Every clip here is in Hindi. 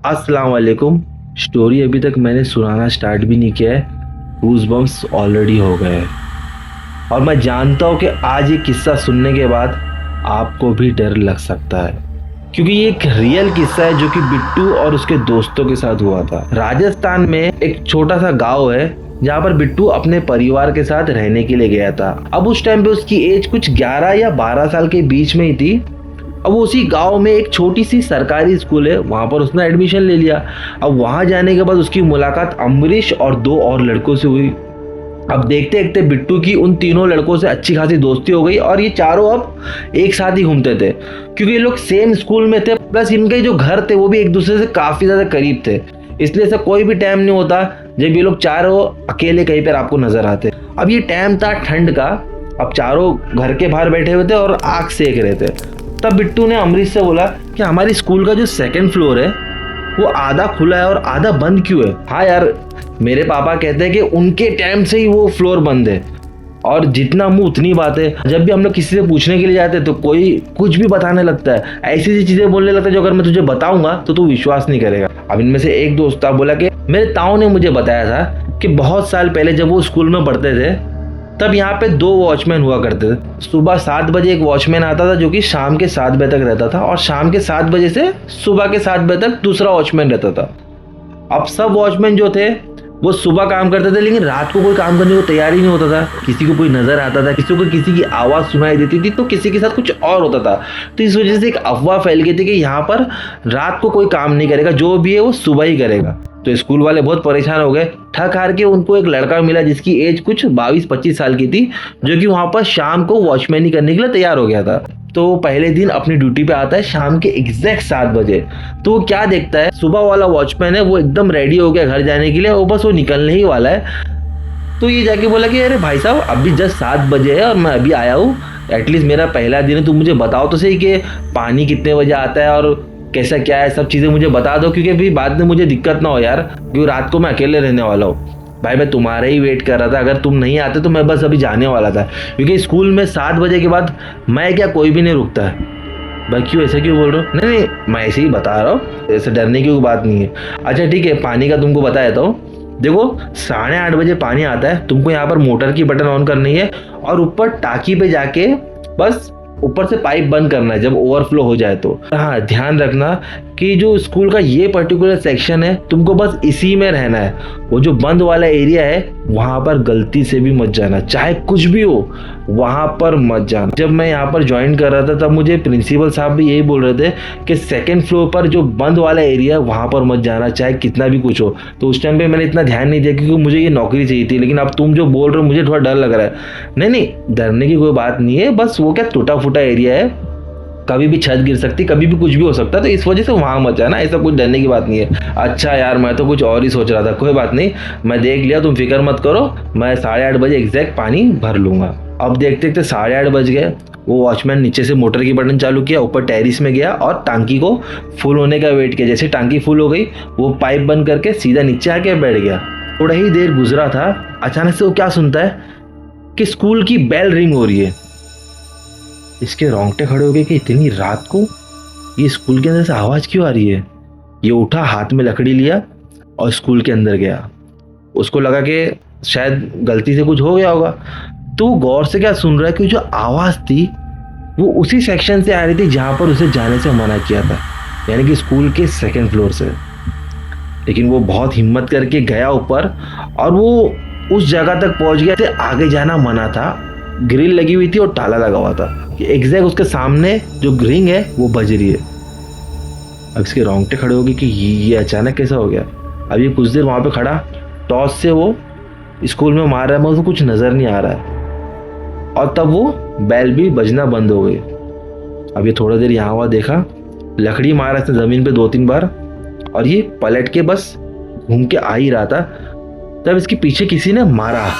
अस्सलाम वालेकुम। स्टोरी अभी तक मैंने सुनाना स्टार्ट भी नहीं किया है, गूज़बम्प्स ऑलरेडी हो गए हैं। और मैं जानता हूँ कि आज ये किस्सा सुनने के बाद आपको भी डर लग सकता है, क्योंकि ये एक रियल किस्सा है जो कि बिट्टू और उसके दोस्तों के साथ हुआ था। राजस्थान में एक छोटा सा गांव है जहाँ पर बिट्टू अपने परिवार के साथ रहने के लिए गया था। अब उस टाइम पे उसकी एज कुछ 11 या 12 साल के बीच में ही थी। अब उसी गांव में एक छोटी सी सरकारी स्कूल है, वहां पर उसने एडमिशन ले लिया। अब वहां जाने के बाद उसकी मुलाकात अम्बरीश और 2 और लड़कों से हुई। अब देखते देखते बिट्टू की उन तीनों लड़कों से अच्छी खासी दोस्ती हो गई और ये चारों अब एक साथ ही घूमते थे, क्योंकि ये लोग सेम स्कूल में थे। प्लस इनके जो घर थे वो भी एक दूसरे से काफी ज्यादा करीब थे, इसलिए ऐसा कोई भी टाइम नहीं होता जब ये लोग चारों अकेले कहीं पर आपको नजर आते। अब ये टाइम था ठंड का। अब चारों घर के बाहर बैठे हुए थे और आग सेक रहे थे। तब बिट्टू ने अमरीश से बोला कि हमारी स्कूल का जो 2nd फ्लोर है वो आधा खुला है और आधा बंद क्यों है? हाँ यार, मेरे पापा कहते हैं कि उनके टाइम से ही वो फ्लोर बंद है, और जितना मुंह उतनी बात है। जब भी हम लोग किसी से पूछने के लिए जाते हैं तो कोई कुछ भी बताने लगता है, ऐसी ऐसी चीजें बोलने लगता है जो अगर मैं तुझे बताऊंगा तो तू विश्वास नहीं करेगा। अब इनमें से एक दोस्त था, बोला कि मेरे ताऊ ने मुझे बताया था कि बहुत साल पहले जब वो स्कूल में पढ़ते थे तब यहाँ पे 2 वॉचमैन हुआ करते थे। सुबह 7 बजे एक वॉचमैन आता था जो कि शाम के 7 बजे तक रहता था, और शाम के 7 बजे से सुबह के 7 बजे तक दूसरा वॉचमैन रहता था। अब सब वॉचमैन जो थे वो सुबह काम करते थे, लेकिन रात को कोई काम करने को तैयार ही नहीं होता था। किसी को कोई नजर आता था, किसी को किसी की आवाज सुनाई देती थी, तो किसी के साथ कुछ और होता था। तो इस वजह से एक अफवाह फैल गई थी कि यहाँ पर रात को कोई काम नहीं करेगा, जो भी है वो सुबह ही करेगा। तो स्कूल वाले बहुत परेशान हो गए। थक हार के उनको एक लड़का मिला जिसकी एज कुछ 22-25 साल की थी, जो कि वहां पर शाम को वॉचमैनी करने के लिए तैयार हो गया था। तो पहले दिन अपनी ड्यूटी पे आता है शाम के एग्जैक्ट 7 बजे। तो वो क्या देखता है, सुबह वाला वॉचमैन है वो एकदम रेडी हो गया घर जाने के लिए, वो बस वो निकलने ही वाला है। तो ये जाके बोला कि अरे भाई साहब, अभी जस्ट 7 बजे है और मैं अभी आया हूँ, एटलीस्ट मेरा पहला दिन है, तुम मुझे बताओ तो सही कि पानी कितने बजे आता है और कैसा क्या है, सब चीज़ें मुझे बता दो, क्योंकि अभी बाद में मुझे दिक्कत ना हो यार, क्योंकि रात को मैं अकेले रहने वाला हूँ। भाई मैं तुम्हारा ही वेट कर रहा था, अगर तुम नहीं आते तो मैं बस अभी जाने वाला था, क्योंकि स्कूल में 7 बजे के बाद मैं क्या कोई भी नहीं रुकता है। भाई क्यों, ऐसा क्यों बोल रहे हो? नहीं नहीं, मैं ऐसे ही बता रहा हूँ, ऐसे डरने की कोई बात नहीं है। अच्छा ठीक है, पानी का तुमको बता देता हूँ। देखो 8:30 बजे पानी आता है, तुमको यहाँ पर मोटर की बटन ऑन करनी है और ऊपर टाकी पे जाके बस ऊपर से पाइप बंद करना है जब ओवरफ्लो हो जाए तो। हाँ, ध्यान रखना कि जो स्कूल का ये पर्टिकुलर सेक्शन है तुमको बस इसी में रहना है। वो जो बंद वाला एरिया है वहां पर गलती से भी मत जाना, चाहे कुछ भी हो वहां पर मत जाना। जब मैं यहाँ पर ज्वाइन कर रहा था तब मुझे प्रिंसिपल साहब भी यही बोल रहे थे कि 2nd फ्लोर पर जो बंद वाला एरिया है वहां पर मत जाना, चाहे कितना भी कुछ हो। तो उस टाइम पे मैंने इतना ध्यान नहीं दिया क्योंकि मुझे ये नौकरी चाहिए थी। लेकिन अब तुम जो बोल रहे हो मुझे थोड़ा डर लग रहा है। नहीं नहीं, डरने की कोई बात नहीं है, बस वो क्या टूटा फूटा एरिया है, कभी भी छत गिर सकती, कभी भी कुछ भी हो सकता है, तो इस वजह से वहां मत जाना, ऐसा कुछ डरने की बात नहीं है। अच्छा यार, मैं तो कुछ और ही सोच रहा था। कोई बात नहीं, मैं देख लिया, तुम फिक्र मत करो, मैं 8:30 बजे एग्जैक्ट पानी भर लूंगा। अब देखते देखते 8:30 बज गए। वो वॉचमैन नीचे से मोटर की बटन चालू किया, ऊपर टेरिस में गया और टांकी को फुल होने का वेट किया। जैसे टांकी फुल हो गई वो पाइप बंद करके सीधा नीचे आके बैठ गया। थोड़ा ही देर गुजरा था, अचानक से वो क्या सुनता है कि स्कूल की बेल रिंग हो रही है। इसके रोंगटे खड़े हो गए कि इतनी रात को ये स्कूल के अंदर से आवाज क्यों आ रही है। ये उठा, हाथ में लकड़ी लिया और स्कूल के अंदर गया। उसको लगा कि शायद गलती से कुछ हो गया होगा, तो गौर से क्या सुन रहा है कि जो आवाज थी वो उसी सेक्शन से आ रही थी जहां पर उसे जाने से मना किया था, यानी कि स्कूल के 2nd फ्लोर से। लेकिन वो बहुत हिम्मत करके गया ऊपर और वो उस जगह तक पहुंच गया जिसे आगे जाना मना था। ग्रिल लगी हुई थी और ताला लगा हुआ था। एग्जैक्ट उसके सामने जो रिंग है वो बज रही है। अब इसके रोंगटे खड़े हो गए कि ये अचानक कैसा हो गया। अब ये कुछ देर वहां पे खड़ा, टॉर्च से वो स्कूल में मार रहा है, मगर उसको कुछ नजर नहीं आ रहा है। और तब वो बेल भी बजना बंद हो गई। अब ये थोड़ा देर यहाँ हुआ, देखा लकड़ी मारा इसने जमीन पे 2-3 बार और ये पलट के बस घूम के आ ही रहा था। तब इसके पीछे किसी ने मारा।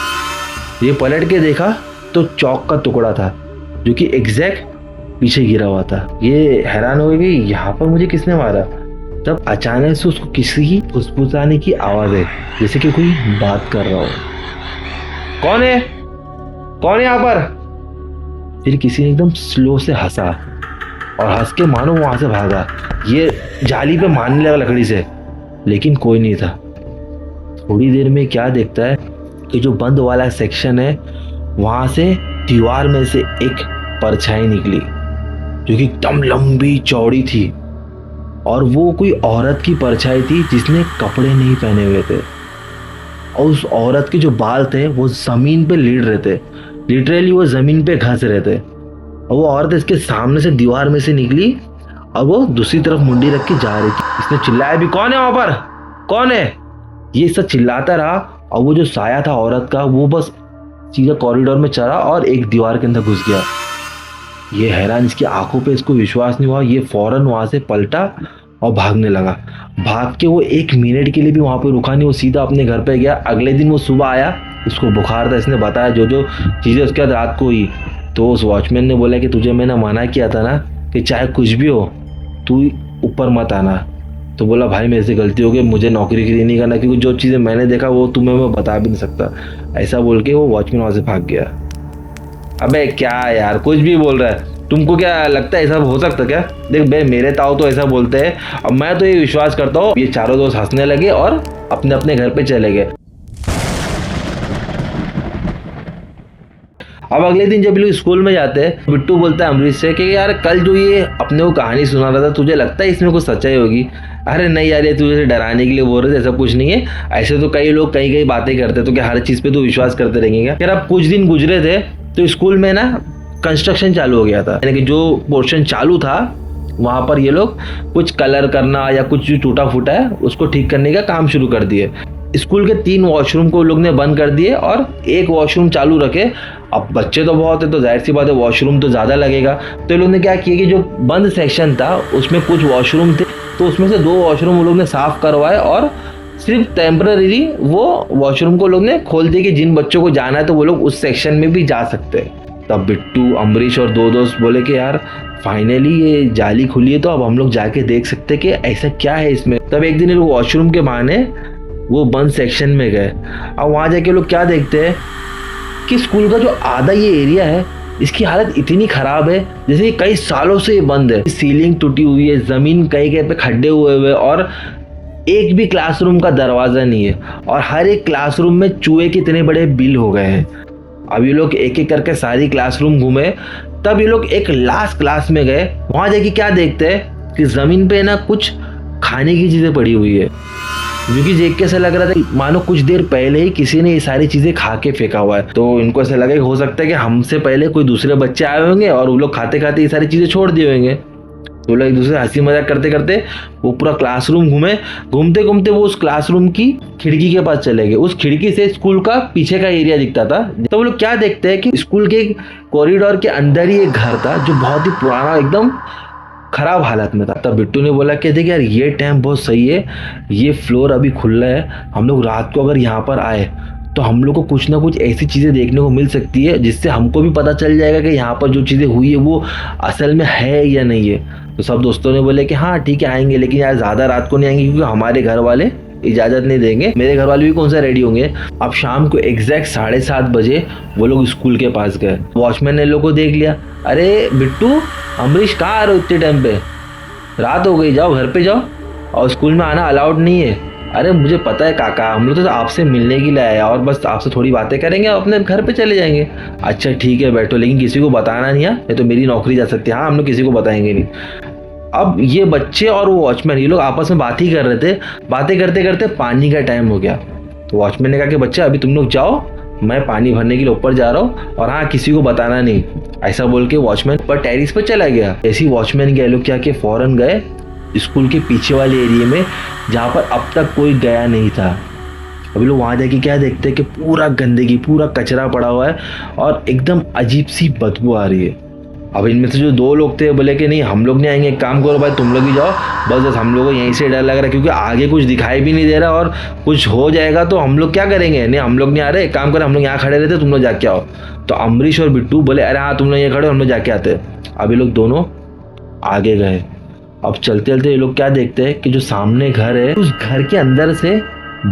ये पलट के देखा तो चौक का टुकड़ा था जो कि एग्जैक्ट पीछे गिरा हुआ था। ये हैरान हो गई कि यहाँ पर मुझे किसने मारा। तब अचानक से उसको किसी की फुसफुसाने की आवाज है, जैसे कि कोई बात कर रहा हो। कौन है, कौन है यहाँ पर? फिर किसी ने एकदम स्लो से हंसा और हंस के मानो वहां से भागा। ये जाली पे मारने लगा लकड़ी से, लेकिन कोई नहीं था। थोड़ी देर में क्या देखता है कि जो बंद वाला सेक्शन है वहां से दीवार में से एक परछाई निकली जो कि एकदम लंबी चौड़ी थी, और वो कोई औरत की परछाई थी जिसने कपड़े नहीं पहने हुए थे, और उस औरत के जो बाल थे वो जमीन पे लेट रहे थे, लिटरली वो जमीन पे घस रहे थे। और वो औरत इसके सामने से दीवार में से निकली और वो दूसरी तरफ मुंडी रख के जा रही थी। इसने चिल्लाया भी, कौन है वहां पर, कौन है? ये सब चिल्लाता रहा, और वो जो साया था औरत का वो बस सीधा कॉरिडोर में चला और एक दीवार के अंदर घुस गया। ये हैरान, इसकी आंखों पे इसको विश्वास नहीं हुआ। ये फौरन वहां से पलटा और भागने लगा। भाग के वो 1 मिनट के लिए भी वहां पे रुका नहीं, वो सीधा अपने घर पे गया। अगले दिन वो सुबह आया, इसको बुखार था, इसने बताया जो जो चीज़ें उसके बाद रात को हुई। तो उस वॉचमैन ने बोला कि तुझे मैंने मना किया था ना कि चाहे कुछ भी हो तू ऊपर मत आना। तो बोला भाई मेरे से गलती हो गई, मुझे नौकरी के लिए नहीं करना, क्योंकि जो चीज़ें मैंने देखा वो तुम्हें मैं बता भी नहीं सकता। ऐसा बोल के वो वॉचमैन वहाँ से भाग गया। अबे क्या यार, कुछ भी बोल रहा है, तुमको क्या लगता है ऐसा हो सकता क्या? देख बे, मेरे ताऊ तो ऐसा बोलते हैं, अब मैं तो ये विश्वास करता हूँ। ये चारों दोस्त हंसने लगे और अपने अपने घर पे चले गए। अब अगले दिन जब लोग स्कूल में जाते हैं, बिट्टू बोलता है अमरीश से कि यार कल जो ये अपने को कहानी सुना रहा था, तुझे लगता है इसमें कुछ सच्चाई होगी? अरे नहीं यार, ये तुझे डराने के लिए बोल रहे थे, ऐसा कुछ नहीं है। ऐसे तो कई लोग कई कई बातें करते, तो क्या हर चीज़ पे तो विश्वास करते रहेंगे क्या? यार अब कुछ दिन गुजरे थे तो स्कूल में ना कंस्ट्रक्शन चालू हो गया था, यानी कि जो पोर्शन चालू था वहाँ पर ये लोग कुछ कलर करना या कुछ जो टूटा फूटा है उसको ठीक करने का काम शुरू कर दिए। स्कूल के 3 वॉशरूम को लोग ने बंद कर दिए और 1 वॉशरूम चालू रखे। अब बच्चे तो बहुत है तो जाहिर सी बात है वॉशरूम तो ज़्यादा लगेगा। तो ये लोग ने क्या किया कि जो बंद सेक्शन था उसमें कुछ वॉशरूम थे, तो उसमें से 2 वॉशरूम वो लोग ने साफ करवाए और सिर्फ टेम्पररी वो वॉशरूम को लोग ने खोल दिए कि जिन बच्चों को जाना है तो वो लोग उस सेक्शन में भी जा सकते हैं। तब बिट्टू, अमरीश और 2 दोस्त बोले कि यार फाइनली ये जाली खुली है तो अब हम लोग जाके देख सकते हैं कि ऐसा क्या है इसमें। तब एक दिन लोग वॉशरूम के बहाने वो बंद सेक्शन में गए। अब वहाँ जाके लोग क्या देखते हैं कि स्कूल का जो आधा ये एरिया है इसकी हालत इतनी खराब है जैसे कई सालों से ये बंद है। सीलिंग टूटी हुई है, जमीन कई कहीं पे खड्डे हुए हुए और एक भी क्लासरूम का दरवाजा नहीं है, और हर एक क्लासरूम में चूहे के इतने बड़े बिल हो गए हैं। अब ये लोग एक एक करके सारी क्लासरूम घूमे। तब ये लोग एक लास्ट क्लास में गए। वहां जाके क्या देखते हैं कि जमीन पे ना कुछ खाने की चीजें पड़ी हुई है, क्योंकि देख के ऐसा लग रहा था मानो कुछ देर पहले ही किसी ने ये सारी चीजें खा के फेंका हुआ है। तो इनको ऐसा लगा कि हो सकता है कि हमसे पहले कोई दूसरे बच्चे आए होंगे और वो लोग खाते खाते ये सारी चीजें छोड़ दिए होंगे। तो लोग एक दूसरे हंसी मजाक करते करते वो पूरा क्लासरूम घूमे। घूमते घूमते वो उस क्लासरूम की खिड़की के पास चले गए। उस खिड़की से स्कूल का पीछे का एरिया दिखता था। तो वो लोग क्या देखते हैं कि स्कूल के कॉरिडोर के अंदर ही एक घर था जो बहुत ही पुराना, एकदम खराब हालत में था। तब बिट्टू ने बोला कि देख यार ये टाइम बहुत सही है, ये फ्लोर अभी खुला है, हम लोग रात को अगर यहाँ पर आए तो हम लोग को कुछ ना कुछ ऐसी चीज़ें देखने को मिल सकती है जिससे हमको भी पता चल जाएगा कि यहाँ पर जो चीज़ें हुई है वो असल में है या नहीं है। तो सब दोस्तों ने बोले कि हाँ ठीक है आएंगे, लेकिन यार ज़्यादा रात को नहीं आएंगे क्योंकि हमारे घर वाले इजाज़त नहीं देंगे, मेरे घर वाले भी कौन सा रेडी होंगे। अब शाम को एग्जैक्ट 7:30 बजे वो लोग स्कूल के पास गए। वॉचमैन ने लोग को देख लिया। अरे बिट्टू, अमरीश कहाँ आ रहे हो इतने टाइम पे? रात हो गई, जाओ घर पे जाओ, और स्कूल में आना अलाउड नहीं है। अरे मुझे पता है काका, हम लोग तो आपसे मिलने के लिए आए और बस आपसे थोड़ी बातें करेंगे और अपने घर पे चले जाएंगे। अच्छा ठीक है बैठो, लेकिन किसी को बताना नहीं है, नहीं तो मेरी नौकरी जा सकती है। हाँ हम लोग किसी को बताएंगे नहीं। अब ये बच्चे और वो वॉचमैन ये लोग आपस में बात ही कर रहे थे। बातें करते करते पानी का टाइम हो गया। तो वॉचमैन ने कहा कि बच्चे अभी तुम लोग जाओ, मैं पानी भरने के लिए ऊपर जा रहा हूँ, और हाँ किसी को बताना नहीं। ऐसा बोल के वॉचमैन पर टेरिस पर चला गया। ऐसे ही वॉचमैन गए, लोग क्या कि फौरन गए स्कूल के पीछे वाले एरिया में जहाँ पर अब तक कोई गया नहीं था। अभी लोग वहाँ जाके क्या देखते हैं कि पूरा गंदगी, पूरा कचरा पड़ा हुआ है और एकदम अजीब सी बदबू आ रही है। अब इनमें से जो 2 लोग थे बोले कि नहीं हम लोग नहीं आएंगे, एक काम करो भाई तुम लोग ही जाओ, बस हम लोगों को यहीं से डर लग रहा है क्योंकि आगे कुछ दिखाई भी नहीं दे रहा और कुछ हो जाएगा तो हम लोग क्या करेंगे। नहीं हम लोग नहीं आ रहे, एक काम करें हम लोग यहाँ खड़े रहते, तुम लोग जाके आओ। तो अमरीश और बिट्टू बोले अरे हाँ तुम लोग ये खड़े, हम लोग जाके आते। अभी लोग दोनों आगे गए। अब चलते चलते ये लोग क्या देखते हैं कि जो सामने घर है उस घर के अंदर से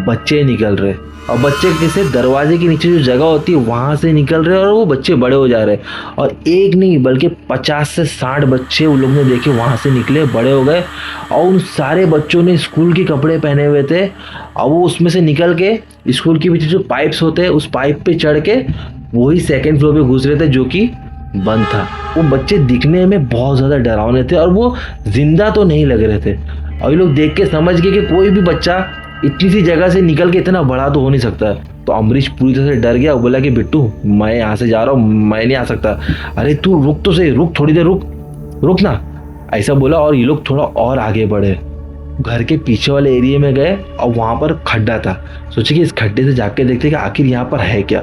बच्चे निकल रहे और बच्चे किसी दरवाजे के नीचे जो जगह होती है वहां से निकल रहे और वो बच्चे बड़े हो जा रहे और एक नहीं बल्कि 50 से 60 बच्चे उन लोग ने देखे वहां से निकले, बड़े हो गए और उन सारे बच्चों ने स्कूल के कपड़े पहने हुए थे और वो उसमें से निकल के स्कूल के पीछे जो पाइप्स होते हैं उस पाइप पे चढ़ के वही सेकेंड फ्लोर पे घुस रहे थे जो कि बंद था। वो बच्चे दिखने में बहुत ज़्यादा डरावने थे और वो जिंदा तो नहीं लग रहे थे और ये लोग देख के समझ गए कि कोई भी बच्चा इतनी सी जगह से निकल के इतना बड़ा तो हो नहीं सकता। तो अमरीश पूरी तरह से डर गया, बोला कि बिट्टू मैं यहाँ से जा रहा हूँ, मैं नहीं आ सकता। अरे तू रुक तो सही, रुक थोड़ी देर, रुक ना, ऐसा बोला और ये लोग थोड़ा और आगे बढ़े, घर के पीछे वाले एरिया में गए और वहाँ पर खड्डा था। सोचे कि इस खड्डे से जाके देखते कि आखिर यहाँ पर है क्या।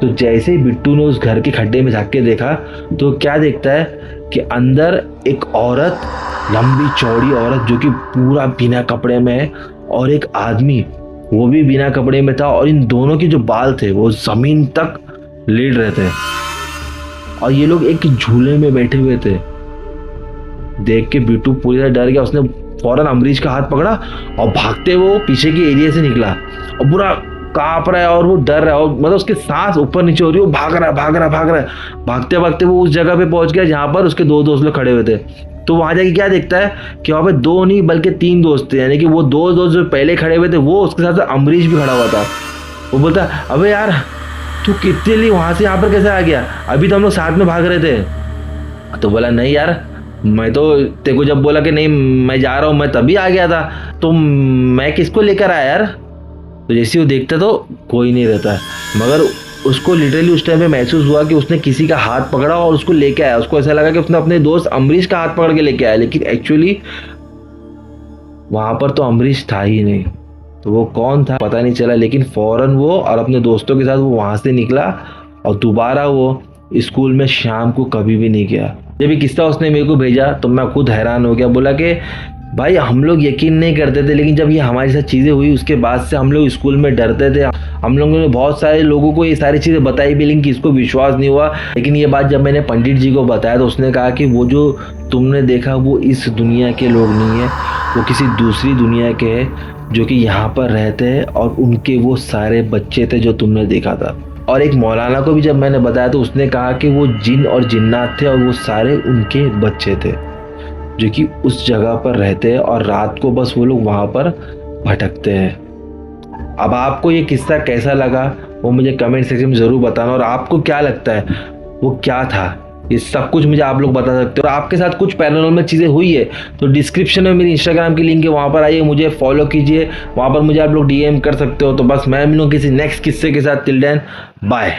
तो जैसे ही बिट्टू ने उस घर के खड्डे में झाँक के देखा तो क्या देखता है कि अंदर एक औरत, लंबी चौड़ी औरत जो कि पूरा बिना कपड़े में है और एक आदमी वो भी बिना कपड़े में था और इन दोनों के जो बाल थे वो जमीन तक लेट रहे थे और ये लोग एक झूले में बैठे हुए थे। देख के बिट्टू पूरी तरह डर गया। उसने फौरन अमरीश का हाथ पकड़ा और भागते वो पीछे के एरिया से निकला और पूरा कांप रहा है और वो डर रहा है और मतलब उसके सांस ऊपर नीचे हो रही है, वो भाग रहा है। भागते भागते वो उस जगह पे पहुंच गया जहां पर उसके दो दोस्त लोग खड़े हुए थे। तो वहां जाके क्या देखता है कि वहां पे 2 नहीं बल्कि 3 दोस्त थे, यानी कि वो 2 दोस्त जो पहले खड़े हुए थे वो उसके साथ अमरीश भी खड़ा हुआ था। वो बोलता अबे यार तू कितने लिए वहां से यहाँ पर कैसे आ गया, अभी तो हम लोग साथ में भाग रहे थे। तो बोला नहीं यार, मैं तो तेरे को जब बोला कि नहीं मैं जा रहा हूँ मैं तभी आ गया था, तो मैं किसको लेकर आया यार। तो जैसे वो देखता तो कोई नहीं रहता, मगर उसको लिटरली उस टाइम पे महसूस हुआ कि उसने किसी का हाथ पकड़ा और उसको लेके आया। उसको ऐसा लगा कि उसने अपने दोस्त अमरीश का हाथ पकड़ के लेके आया, लेकिन एक्चुअली वहां पर तो अमरीश था ही नहीं। तो वो कौन था पता नहीं चला, लेकिन फौरन वो और अपने दोस्तों के साथ वो वहां से निकला और दोबारा वो स्कूल में शाम को कभी भी नहीं गया। जब ये किस्सा उसने मेरे को भेजा तो मैं खुद हैरान हो गया। बोला कि भाई हम लोग यकीन नहीं करते थे, लेकिन जब ये हमारे साथ चीज़ें हुई उसके बाद से हम लोग स्कूल में डरते थे। हम लोगों ने बहुत सारे लोगों को ये सारी चीज़ें बताई भी, लेकिन किसको विश्वास नहीं हुआ। लेकिन ये बात जब मैंने पंडित जी को बताया तो उसने कहा कि वो जो तुमने देखा वो इस दुनिया के लोग नहीं है, वो किसी दूसरी दुनिया के हैं जो कि यहाँ पर रहते हैं और उनके वो सारे बच्चे थे जो तुमने देखा था। और एक मौलाना को भी जब मैंने बताया तो उसने कहा कि वो जिन और जिन्नात थे और वो सारे उनके बच्चे थे जो कि उस जगह पर रहते हैं और रात को बस वो लोग वहाँ पर भटकते हैं। अब आपको ये किस्सा कैसा लगा वो मुझे कमेंट सेक्शन में ज़रूर बताना, और आपको क्या लगता है वो क्या था, ये सब कुछ मुझे आप लोग बता सकते हो। और आपके साथ कुछ पैरानॉर्मल चीज़ें हुई है तो डिस्क्रिप्शन में मेरी इंस्टाग्राम की लिंक है, वहाँ पर आइए, मुझे फॉलो कीजिए, वहाँ पर मुझे आप लोग DM कर सकते हो। तो बस मैं मिलूँ किसी नेक्स्ट किस्से के साथ। Till then bye.